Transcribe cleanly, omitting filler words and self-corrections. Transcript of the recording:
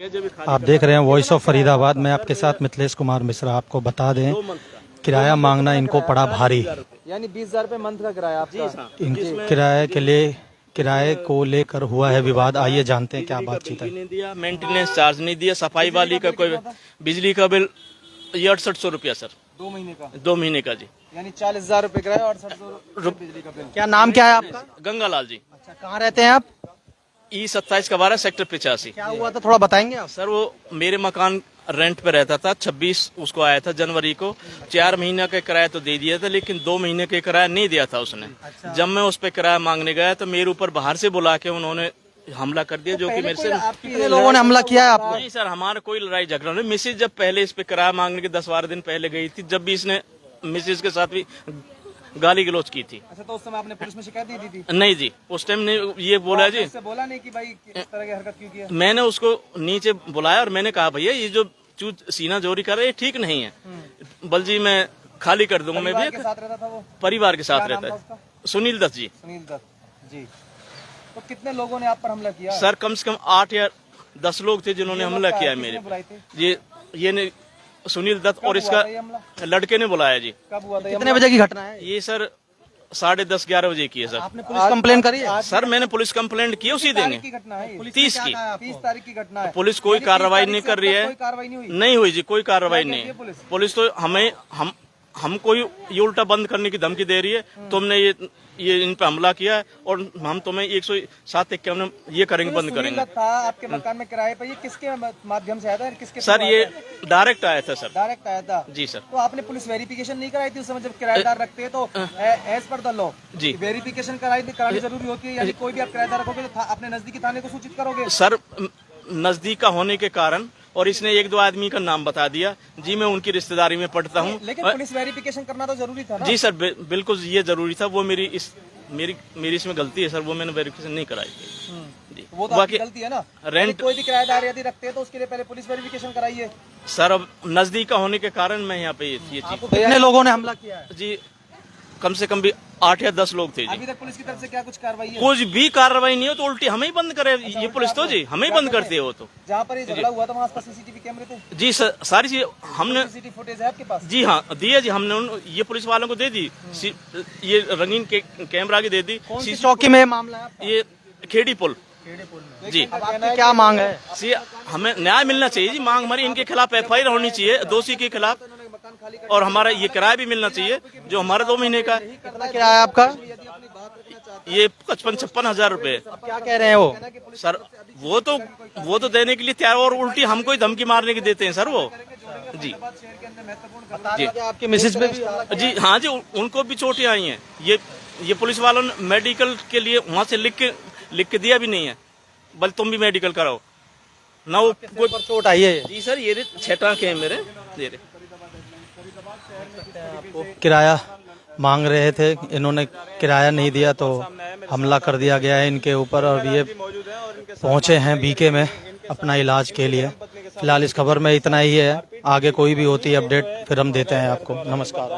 आप देख रहे हैं वॉइस ऑफ फरीदाबाद में आपके साथ मिथिलेश कुमार मिश्रा। आपको बता दें किराया मांगना इनको पड़ा भारी, यानी 20,000 रुपए मंथ का किराया आपका। इनके किराए के लिए किराए को लेकर हुआ है विवाद। आइए जानते हैं क्या बातचीत है। नहीं दिया, मेंटेनेंस चार्ज नहीं दिया, सफाई वाली का कोई, बिजली का बिल ये 6800 रुपया सर, 2 महीने का। 2 महीने का जी, यानी 40,000 रुपए किराया और 6800 बिजली का बिल। क्या नाम क्या है आपका? गंगालाल जी। अच्छा, कहाँ रहते हैं आप? E27 का 12 सेक्टर 85। क्या हुआ था थोड़ा बताएंगे आप? सर वो मेरे मकान रेंट पे रहता था, 26 उसको आया था जनवरी को। 4 महीने का किराया तो दे दिया था, लेकिन 2 महीने का किराया नहीं दिया था उसने। अच्छा। जब मैं उस पे किराया मांगने गया तो मेरे ऊपर बाहर से बुला के उन्होंने हमला कर दिया, जो कि मेरे से। कितने लोगों ने हमला किया है आपको? नहीं सर, हमारा कोई लड़ाई झगड़ा नहीं। मिसेज जब पहले इस पे किराया मांगने के 10-12 दिन पहले गई थी, जब भी इसने मिसेज के साथ भी गाली गलौज की थी। अच्छा, तो उस समय आपने पुलिस में शिकायत दी थी? नहीं जी, उस टाइम ने ये बोला जी, उससे बोला नहीं कि भाई इस तरह की हरकत क्यों किया? मैंने उसको नीचे बुलाया और मैंने कहा भैया ये जो सीना जोरी कर रहे हैं ठीक नहीं है, बल जी मैं खाली कर दूंगा। मैं परिवार भी के साथ रहता था वो? परिवार के साथ क्या नाम रहता था है। उसका? सुनील दत्त जी। सुनील दत्त जी। तो कितने लोगों ने आप पर हमला किया? सर कम से कम 8 या 10 लोग थे जिन्होंने हमला किया मेरे बुलाए थे? ये ने सुनील दत्त कब और हुआ इसका था ये हमला? लड़के ने बुलाया जी। कब हुआ था ये कितने हमला? बजे की घटना है? ये सर 10:30-11 बजे की है सर। आपने पुलिस कंप्लेन करी है? सर मैंने पुलिस कंप्लेंट की उसी दिन तारीख की घटना है ये? 30 की। 30 तारीख की घटना है। पुलिस कोई यानी 30 कार्रवाई तारीख नहीं से कर अब रही तक है। कोई कार्रवाई नहीं हुई? नहीं हुई जी, कोई कार्रवाई क्या नहीं कहती है है। पुलिस? पुलिस तो हमको ये उल्टा बंद करने की धमकी दे रही है। तुमने ये इन पे हमला किया है और हम तुम्हें 107-51 ये करेंगे, बंद सुनील करेंगे। दत्त था आपके मकान में किराए पर, ये किसके माध्यम से आया था? किसके सर ये डायरेक्ट आया था सर। डायरेक्ट आया था जी सर। तो आपने पुलिस वेरिफिकेशन नहीं कराई थी उस समय जब किराएदार रखते हैं? तो as per the law ji verification करानी जरूरी होती है। यानी कोई भी आप किराएदार रखोगे तो अपने नजदीकी थाने को सूचित करोगे? सर नजदीक का होने के कारण, और इसने 1-2 आदमी का नाम बता दिया जी, मैं उनकी रिश्तेदारी में पढ़ता हूँ। लेकिन पुलिस वेरिफिकेशन करना तो जरूरी था ना? जी सर, बिल्कुल ये जरूरी था। वो मेरी इसमें गलती है सर, वो मैंने वेरिफिकेशन नहीं कराई थी जी। वो तो आपकी गलती है ना। रेंट कोई भी किराएदार यदि रखते हैं तो उसके लिए पहले पुलिस वेरिफिकेशन कराइए। सर अब नजदीक का होने के कारण मैं यहाँ पे ये चीज कितने लोगों ने हमला किया है? जी, कम से कम भी 8 या 10 लोग थे जी। अभी तक पुलिस की तरफ से क्या कुछ कार्रवाई है? कुछ भी कार्रवाई नहीं हो तो उल्टी हमें ही बंद करे ये पुलिस तो जी, हमें ही बंद करती है वो तो। जहाँ पर ये झगड़ा हुआ था वहाँ आसपास सीसीटीवी कैमरे थे? जी सर, सारी चीज हमने, सीसीटीवी फुटेज है आपके पास? जी हाँ दी है जी, हमने ये पुलिस वालों को दे दी। ये रंगीन के कैमरा की दे दी। कौन सी चौकी में मामला है आपका? ये खेड़ी पुल जी। अब आपकी क्या मांग है? हमें न्याय मिलना चाहिए जी। मांग हमारी इनके खिलाफ FIR होनी चाहिए, दोषी के खिलाफ, और हमारा ये किराया भी मिलना चाहिए जो हमारा 2 महीने का है। कितना किराया है आपका? ये 55-56 हजार रुपए। अब क्या कह रहे हैं वो? सर वो तो देने के लिए तैयार, और उल्टी हमको ही धमकी मारने की देते हैं सर वो जी। जी आपके मिसेज पे भी? जी हाँ जी, उनको भी चोटें आई हैं। ये पुलिस वालों ने मेडिकल के लिए वहाँ से लिख के दिया भी नहीं है, बल तुम भी मेडिकल कराओ ना। वो कोई चोट आई है? जी सर, ये 6 टाँके हैं मेरे। किराया मांग रहे थे, इन्होंने किराया नहीं दिया तो हमला कर दिया गया है इनके ऊपर, और ये पहुंचे हैं बीके में अपना इलाज के लिए। फिलहाल इस खबर में इतना ही है, आगे कोई भी होती है अपडेट फिर हम देते हैं आपको। नमस्कार।